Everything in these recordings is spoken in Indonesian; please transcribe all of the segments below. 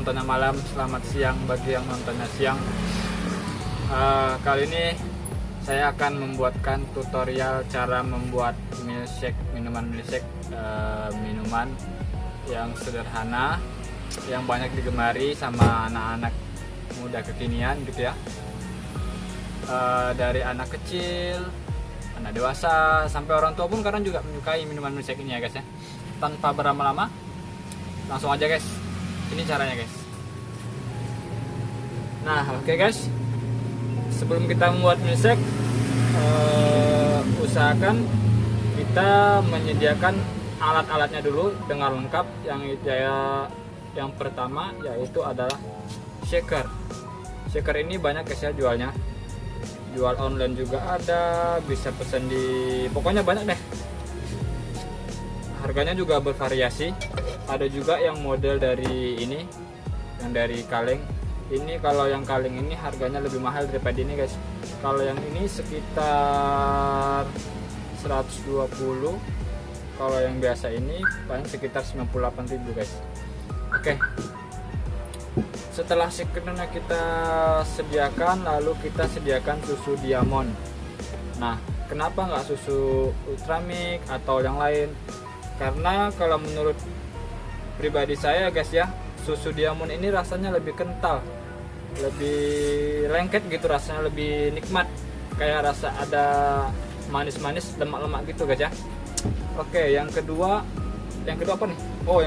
nontonnya malam, selamat siang bagi yang nontonnya siang. Kali ini saya akan membuatkan tutorial cara membuat milkshake, minuman milkshake, minuman yang sederhana, yang banyak digemari sama anak-anak muda kekinian gitu ya. Dari anak kecil, anak dewasa, sampai orang tua pun kadang juga menyukai minuman milkshake ini ya guys ya. Tanpa berlama-lama, langsung aja guys, ini caranya guys. Nah oke guys, sebelum kita membuat milkshake, usahakan kita menyediakan alat-alatnya dulu dengan lengkap. Yang pertama yaitu adalah shaker. Shaker ini banyak guys ya jualnya, jual online juga ada, bisa pesan di, pokoknya banyak deh. Harganya juga bervariasi, ada juga yang model dari ini, yang dari kaleng. Ini kalau yang kaleng ini harganya lebih mahal daripada ini guys. Kalau yang ini sekitar 120, kalau yang biasa ini paling sekitar 98.000 guys. Oke, setelah shakernya kita sediakan, lalu kita sediakan susu diamond. Nah, kenapa nggak susu ultramilk atau yang lain? Karena kalau menurut pribadi saya guys ya, susu diamond ini rasanya lebih kental, lebih lengket gitu, rasanya lebih nikmat, kayak rasa ada manis-manis, lemak-lemak gitu guys ya. Oke, yang kedua apa nih? Oh,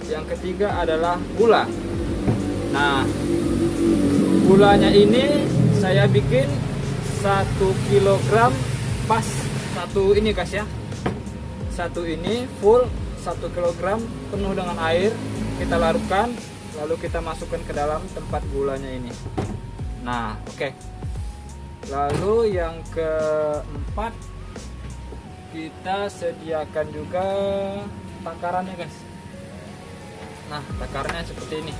yang ketiga adalah gula. Nah, gulanya ini saya bikin 1 kg pas satu ini guys ya. Satu ini full 1 kg penuh dengan air, kita larutkan, lalu kita masukkan ke dalam tempat gulanya ini. Nah oke, lalu yang keempat, kita sediakan juga takarannya guys. Nah, takarannya seperti ini.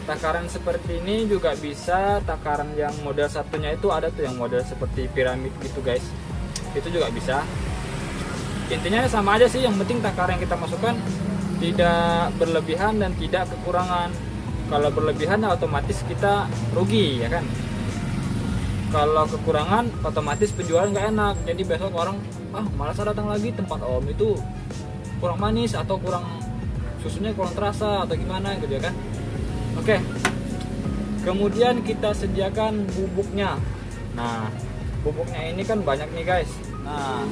Takaran seperti ini juga bisa, takaran yang model satunya itu ada tuh yang model seperti piramid gitu guys, itu juga bisa. Intinya sama aja sih, yang penting takaran yang kita masukkan tidak berlebihan dan tidak kekurangan. Kalau berlebihan otomatis kita rugi ya kan. Kalau kekurangan otomatis penjualan nggak enak, jadi besok orang malas datang lagi, tempat om itu kurang manis atau kurang susunya kurang terasa atau gimana gitu ya kan. Oke, kemudian kita sediakan bubuknya. Nah, bubuknya ini kan banyak nih guys. Nah,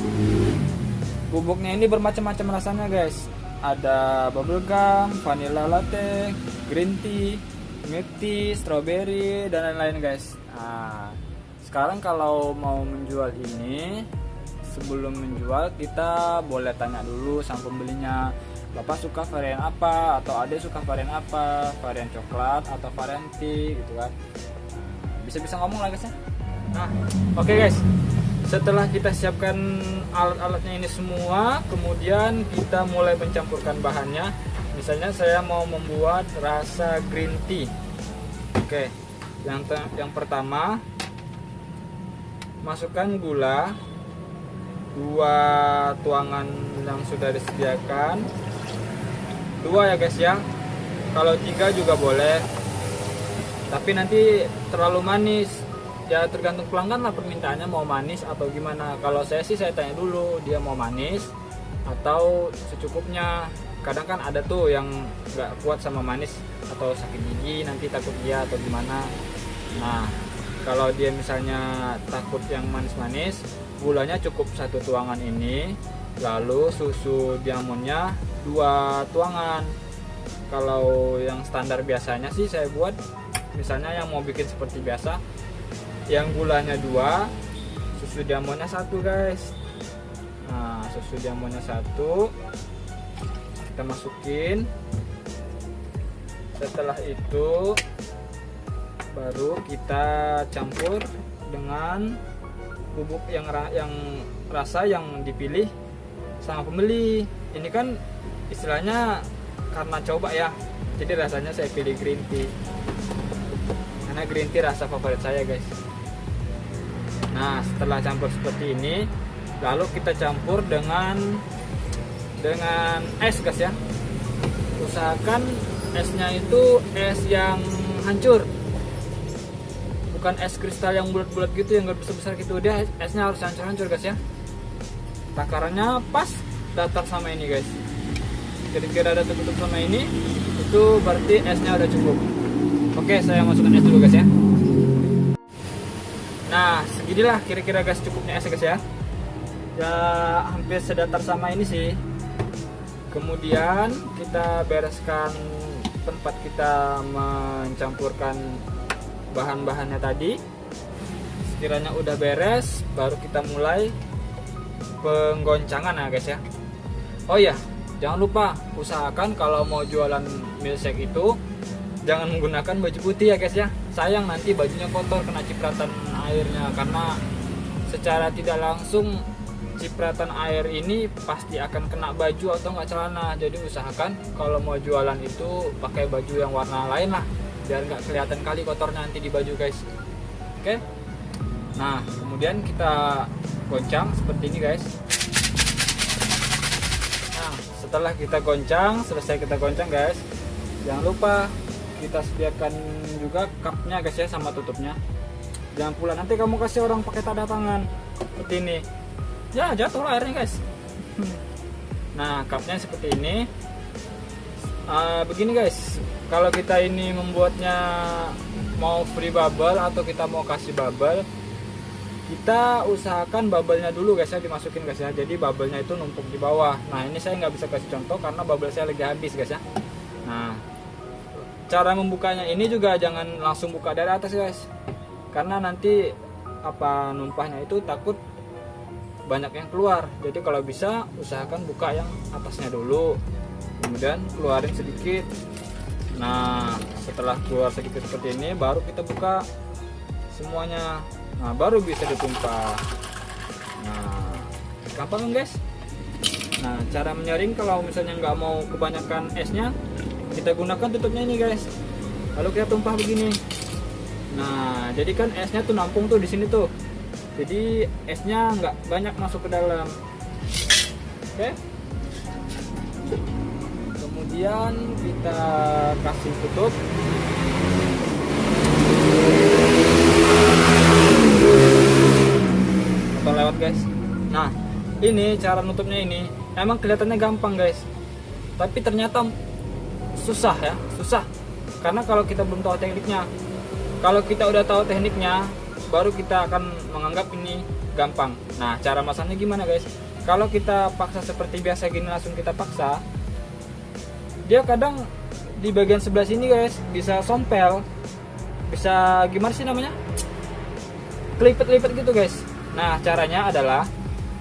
bubuknya ini bermacam-macam rasanya guys. Ada bubblegum, vanilla latte, green tea, milk tea, strawberry, dan lain-lain guys. Nah, sekarang kalau mau menjual ini, sebelum menjual kita boleh tanya dulu sama pembelinya, Bapak suka varian apa, atau Ade suka varian apa, varian coklat atau varian tea gitu kan. Bisa-bisa ngomong lah guys ya. Nah, oke guys. Setelah kita siapkan alat-alatnya ini semua, kemudian kita mulai mencampurkan bahannya. Misalnya saya mau membuat rasa green tea. Oke, yang pertama, masukkan gula 2 tuangan yang sudah disediakan, 2 ya guys ya. Kalau 3 juga boleh, tapi nanti terlalu manis ya, tergantung pelanggan lah permintaannya mau manis atau gimana. Kalau saya sih saya tanya dulu dia mau manis atau secukupnya. Kadang kan ada tuh yang nggak kuat sama manis atau sakit gigi nanti takut dia atau gimana. Nah, kalau dia misalnya takut yang manis-manis, gulanya cukup 1 tuangan ini, lalu susu diamondnya 2 tuangan. Kalau yang standar biasanya sih saya buat, misalnya yang mau bikin seperti biasa, yang gulanya 2, susu diamondnya 1 guys. Nah, susu diamondnya 1 kita masukin. Setelah itu baru kita campur dengan bubuk yang rasa yang dipilih sama pembeli. Ini kan istilahnya karena coba ya, jadi rasanya saya pilih green tea karena green tea rasa favorit saya guys. Nah, setelah campur seperti ini, lalu kita campur dengan es guys ya. Usahakan esnya itu es yang hancur, bukan es kristal yang bulat-bulat gitu, yang gak besar-besar gitu. Dia esnya harus hancur-hancur guys ya. Takarannya pas datar sama ini guys, kira-kira ada tutup sama ini, itu berarti esnya udah cukup. Oke, saya masukkan es dulu guys ya. Nah, seginilah kira-kira guys cukupnya es guys ya. Ya hampir sedatar sama ini sih. Kemudian kita bereskan tempat kita mencampurkan bahan-bahannya tadi. Sekiranya udah beres, baru kita mulai penggoncangan ya guys ya. Oh ya, jangan lupa usahakan kalau mau jualan milkshake itu jangan menggunakan baju putih ya guys ya. Sayang nanti bajunya kotor kena cipratan airnya, karena secara tidak langsung cipratan air ini pasti akan kena baju atau enggak celana. Jadi usahakan kalau mau jualan itu pakai baju yang warna lain lah, biar nggak kelihatan kali kotornya nanti di baju guys. Oke. Nah, kemudian kita goncang seperti ini guys. Nah, setelah kita goncang, selesai kita goncang guys, jangan lupa kita sediakan juga cupnya guys ya, sama tutupnya. Jangan pula nanti kamu kasih orang pakai tanda tangan seperti ini, ya jatuh lah airnya guys. Nah, cupnya seperti ini. Begini guys, kalau kita ini membuatnya mau free bubble atau kita mau kasih bubble, kita usahakan bubble-nya dulu guys ya dimasukin guys ya. Jadi bubble-nya itu numpuk di bawah. Nah, ini saya nggak bisa kasih contoh karena bubble saya lagi habis guys ya. Nah, cara membukanya ini juga jangan langsung buka dari atas guys, karena nanti numpahnya itu takut banyak yang keluar. Jadi kalau bisa usahakan buka yang atasnya dulu, kemudian keluarin sedikit. Nah, setelah keluar sedikit seperti ini, baru kita buka semuanya. Nah, baru bisa ditumpah. Nah, gampang kan guys. Nah, cara menyaring kalau misalnya nggak mau kebanyakan esnya, kita gunakan tutupnya ini guys, lalu kita tumpah begini. Nah, jadi kan esnya tuh nampung tuh di sini tuh, jadi esnya nggak banyak masuk ke dalam. Oke. Kemudian kita kasih tutup. Atau lewat guys. Nah, ini cara nutupnya ini emang kelihatannya gampang guys, tapi ternyata susah ya, susah. Karena kalau kita belum tahu tekniknya, kalau kita udah tahu tekniknya, baru kita akan menganggap ini gampang. Nah, cara masaknya gimana guys? Kalau kita paksa seperti biasa gini, langsung kita paksa, dia kadang di bagian sebelah sini guys bisa sompel, bisa gimana sih namanya, kelipet-lipet gitu guys. Nah, caranya adalah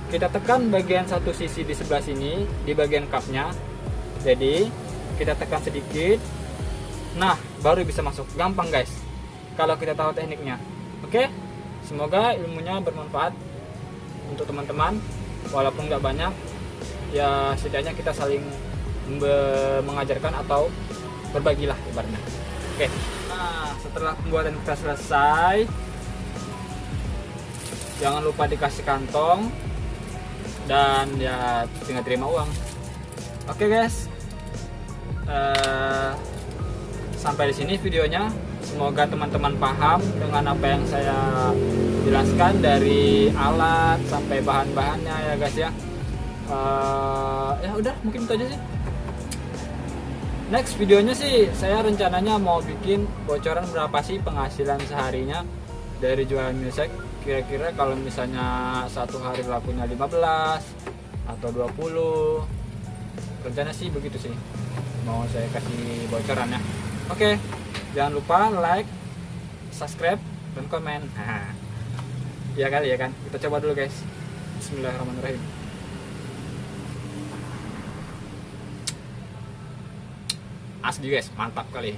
kita tekan bagian satu sisi di sebelah sini, di bagian cupnya. Jadi kita tekan sedikit, nah baru bisa masuk. Gampang guys kalau kita tahu tekniknya. Oke, semoga ilmunya bermanfaat untuk teman-teman, walaupun nggak banyak ya, setidaknya kita saling mengajarkan atau berbagilah ibaratnya. Oke, nah setelah pembuatan kita selesai, jangan lupa dikasih kantong dan ya tinggal terima uang. Oke guys, sampai di sini videonya. Semoga teman-teman paham dengan apa yang saya jelaskan, dari alat sampai bahan-bahannya ya guys ya. Ya udah, mungkin itu aja sih. Next videonya sih saya rencananya mau bikin bocoran berapa sih penghasilan seharinya dari jualan milkshake. Kira-kira kalau misalnya satu hari lakunya 15 atau 20, rencana sih begitu sih, mau saya kasih bocorannya. Oke, jangan lupa like, subscribe, dan komen. Ya kali ya kan, kita coba dulu guys. Bismillahirrahmanirrahim. Asli guys, mantap kali.